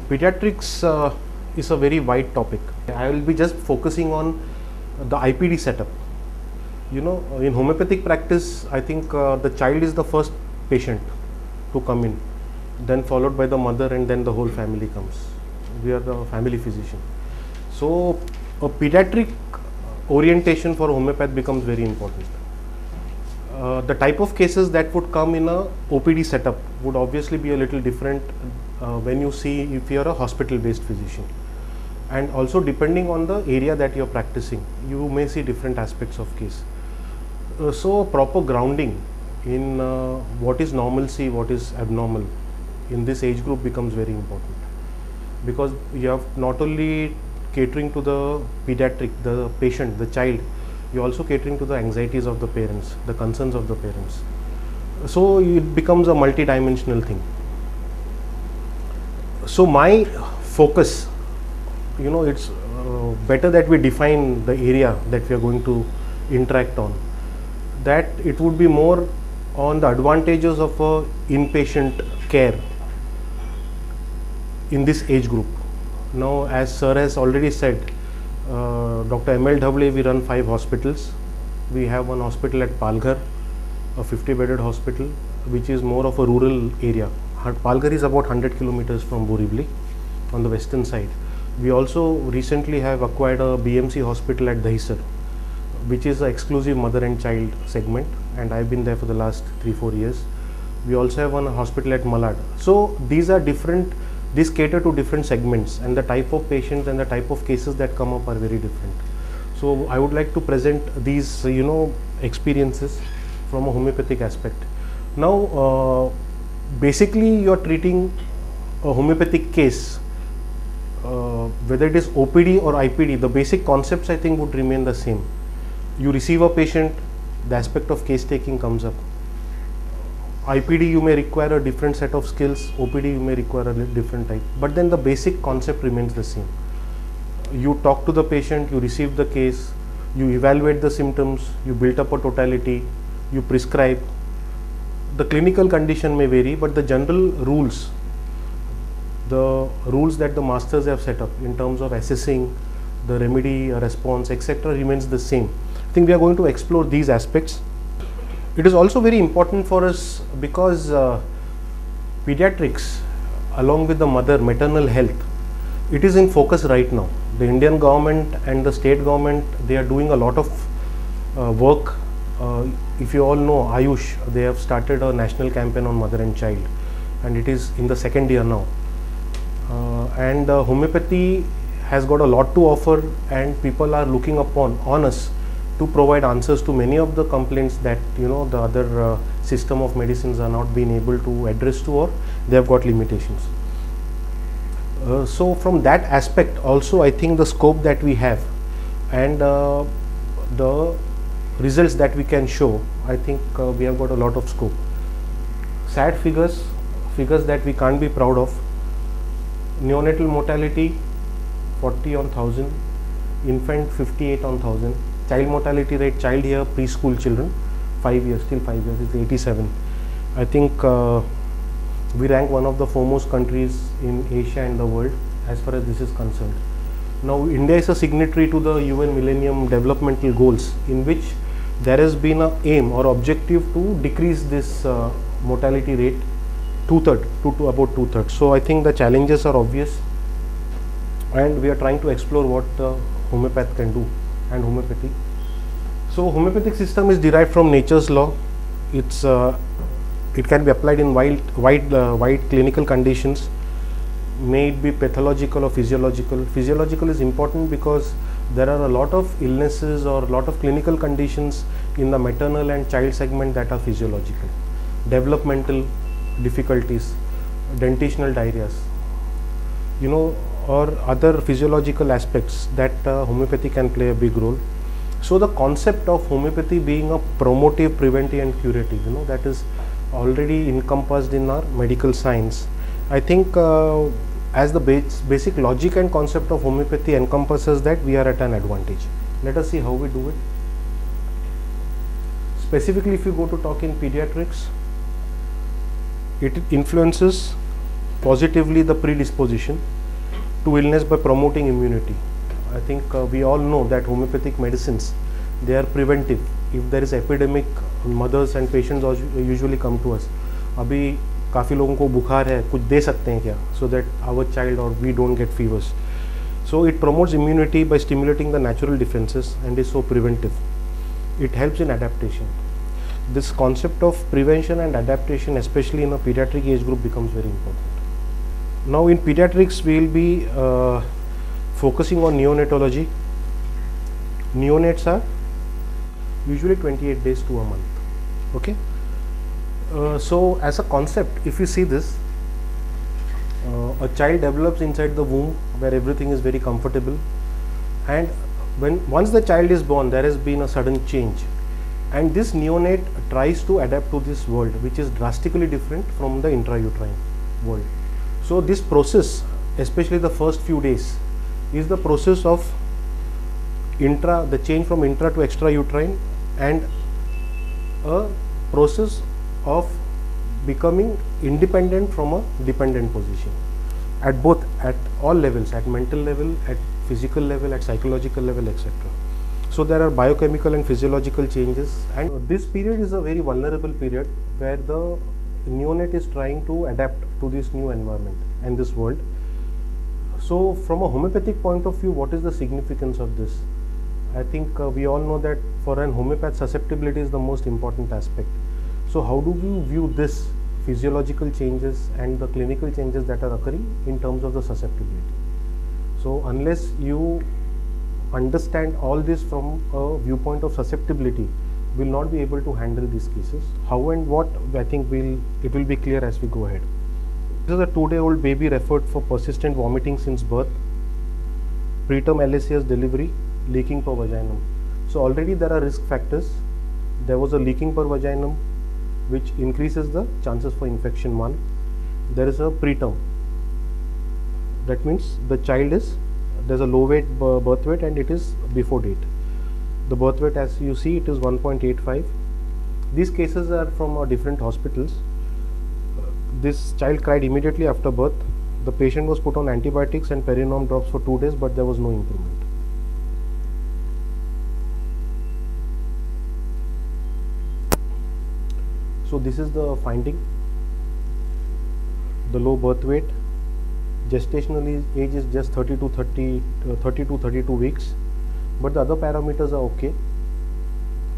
Pediatrics is a very wide topic. I will be just focusing on the IPD setup. You know, in homeopathic practice, I think the child is the first patient to come in, then followed by the mother, and then the whole family comes. We are the family physician. So, a pediatric orientation for homeopath becomes very important. The type of cases that would come in a OPD setup would obviously be a little different when you see if you are a hospital based physician, and also depending on the area that you are practicing, you may see different aspects of case. So proper grounding in what is normalcy, what is abnormal in this age group becomes very important, because you have not only catering to the pediatric, the patient, the child, you are also catering to the anxieties of the parents, the concerns of the parents. So it becomes a multi-dimensional thing. So my focus, you know, it's better that we define the area that we are going to interact on, that it would be more on the advantages of inpatient care in this age group. Now, as sir has already said, Dr. M.L. Dhavle, we run 5 hospitals. We have one hospital at Palghar, a 50-bedded hospital, which is more of a rural area. Palghar is about 100 kilometers from Borivali on the western side. We also recently have acquired a BMC hospital at Dahisar, which is an exclusive mother and child segment, and I've been there for the last 3-4 years. We also have one hospital at Malad. So these are different, these cater to different segments, and the type of patients and the type of cases that come up are very different. So I would like to present these, you know, experiences from a homeopathic aspect. Now, basically you are treating a homeopathic case, whether it is OPD or IPD, the basic concepts I think would remain the same. You receive a patient, the aspect of case taking comes up. IPD you may require a different set of skills, OPD you may require a different type, but then the basic concept remains the same. You talk to the patient, you receive the case, you evaluate the symptoms, you build up a totality, you prescribe. The clinical condition may vary, but the general rules, the rules that the masters have set up in terms of assessing the remedy, response, etc. remains the same. I think we are going to explore these aspects. It is also very important for us because pediatrics, along with the mother, maternal health, it is in focus right now. The Indian government and the state government, they are doing a lot of work. If you all know Ayush, they have started a national campaign on mother and child, and it is in the 2nd year now. And homeopathy has got a lot to offer, and people are looking upon us to provide answers to many of the complaints that, you know, the other system of medicines are not being able to address to, or they have got limitations. So from that aspect also, I think the scope that we have and the results that we can show, I think we have got a lot of scope. Sad figures that we can't be proud of. Neonatal mortality 40 on 1000, infant 58 on 1000. Child mortality rate, child here, preschool children, 5 years, still 5 years, it's 87. I think we rank one of the foremost countries in Asia and the world as far as this is concerned. Now, India is a signatory to the UN Millennium Developmental Goals, in which there has been an aim or objective to decrease this mortality rate to about 2/3. So I think the challenges are obvious, and we are trying to explore what homeopath can do and homeopathy. So homeopathic system is derived from nature's law. It can be applied in wide clinical conditions, may it be pathological or physiological. Physiological is important because there are a lot of illnesses or a lot of clinical conditions in the maternal and child segment that are physiological. Developmental difficulties, dentitional diarrheas, you know, or other physiological aspects that homeopathy can play a big role. So the concept of homeopathy being a promotive, preventive and curative, you know, that is already encompassed in our medical science. I think as the basic logic and concept of homeopathy encompasses that, we are at an advantage. Let us see how we do it. Specifically, if you go to talk in pediatrics, it influences positively the predisposition. to illness by promoting immunity. I think we all know that homeopathic medicines, they are preventive. If there is epidemic, mothers and patients usually come to us. अभी काफ़ी लोगों को बुखार है, कुछ दे सकते हैं क्या, so that our child or we don't get fevers. So it promotes immunity by stimulating the natural defenses and is so preventive. It helps in adaptation. This concept of prevention and adaptation, especially in a pediatric age group, becomes very important. Now in pediatrics, we will be focusing on neonatology. Neonates are usually 28 days to a month. Okay. So as a concept, if you see this, a child develops inside the womb where everything is very comfortable, and once the child is born, there has been a sudden change, and this neonate tries to adapt to this world, which is drastically different from the intrauterine world. So this process, especially the first few days, is the process of the change from intra to extrauterine, and a process of becoming independent from a dependent position at all levels, at mental level, at physical level, at psychological level, etc. So there are biochemical and physiological changes, and this period is a very vulnerable period where the neonate is trying to adapt to this new environment and this world. So from a homeopathic point of view, what is the significance of this? I think we all know that for an homeopath, susceptibility is the most important aspect. So how do we view this physiological changes and the clinical changes that are occurring in terms of the susceptibility? So unless you understand all this from a viewpoint of susceptibility, will not be able to handle these cases. How and what, I think it will be clear as we go ahead. This is a 2-day-old baby referred for persistent vomiting since birth, preterm LACS delivery, leaking per vaginum. So already there are risk factors. There was a leaking per vaginum, which increases the chances for infection. One, there is a preterm. That means the child there's a low weight birth weight and it is before date. The birth weight, as you see, it is 1.85. These cases are from different hospitals. This child cried immediately after birth. The patient was put on antibiotics and perinorm drops for 2 days, but there was no improvement. So this is the finding. The low birth weight, gestational age is just 30 to 32 weeks, but the other parameters are okay.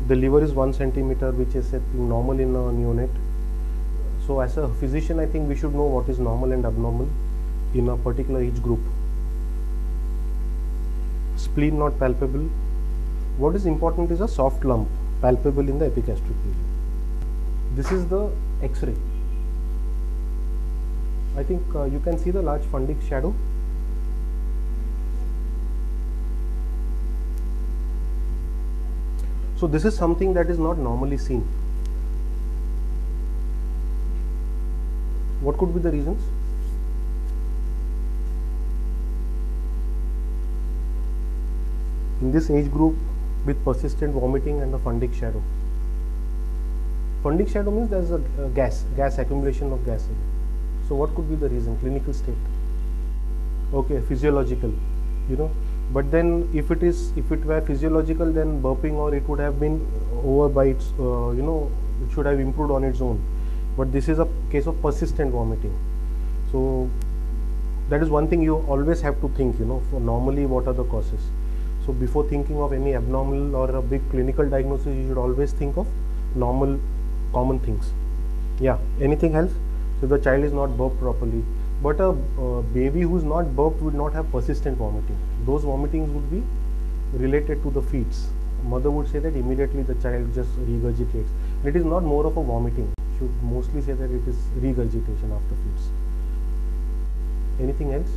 The liver is 1 centimeter, which is normal in a neonate. So as a physician, I think we should know what is normal and abnormal in a particular age group. Spleen not palpable. What is important is a soft lump palpable in the epigastric region. This is the X-ray. I think you can see the large fundic shadow. So this is something that is not normally seen. What could be the reasons? In this age group with persistent vomiting and the fundic shadow. Fundic shadow means there is a gas accumulation of gas. So what could be the reason? Clinical state. Okay, physiological, But then if it were physiological, then burping or it would have been over by its, it should have improved on its own. But this is a case of persistent vomiting. So that is one thing you always have to think, for normally what are the causes. So before thinking of any abnormal or a big clinical diagnosis, you should always think of normal, common things. Yeah, anything else? So the child is not burped properly. But a baby who is not burped would not have persistent vomiting. Those vomitings would be related to the feeds. Mother would say that immediately the child just regurgitates. It is not more of a vomiting. Should mostly say that it is regurgitation after feeds. Anything else?